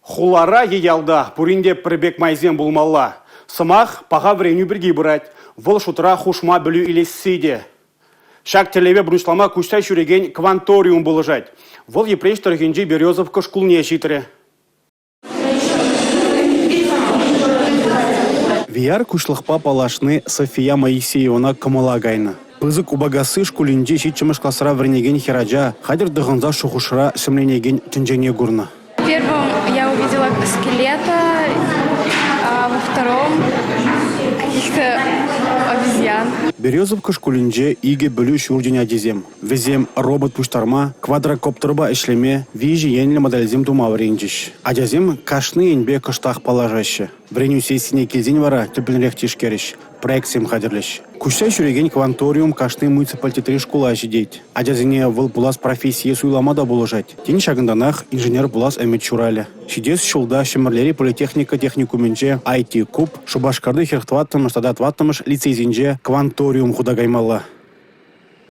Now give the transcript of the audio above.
Хулара еялда, пуринде прибек майзен булмалла. Сымах паға вреню бірге бұрат. Выл шутыра хушма білу илессейде. Шак телеве бұрышлама күштай шүреген кванториум бұлыжат. Выл епреш тұргенде Березовка шкулне житірі. Вияр күшлықпа палашны София Моисеевна кымылагайны. Пызык убагасы шкулінде шитчіміш классыра вренеген хераджа, хадыр дығынза шухушыра сімленеген түнжене гурны. Первым я увидела скелета, а во втором каких-то обезьян. Березовка шкулінде иге бүлі шурден адезем. Везем робот пуштарма, квадрокоптерба ішлеме, вижі енлі модализм тума вренжіш. Адезем кашны енбе кыштақ палажашы. Вреню сесіне келзен вара түпілінрек тешкеріш. Проект сем хадырлыш. Күштай шүреген кванториум кашны муниципалитетері школа жидейт. Адезіне выл пулас профессия суйламада болужать. Тен шагынданақ инженер пулас әмет шуралі. Шидес шулда шымырлері политехника техникуменже IT куб, шубашкарды херхтваттымыш, тадатваттымыш лицейзинже кванториум худагаймалла.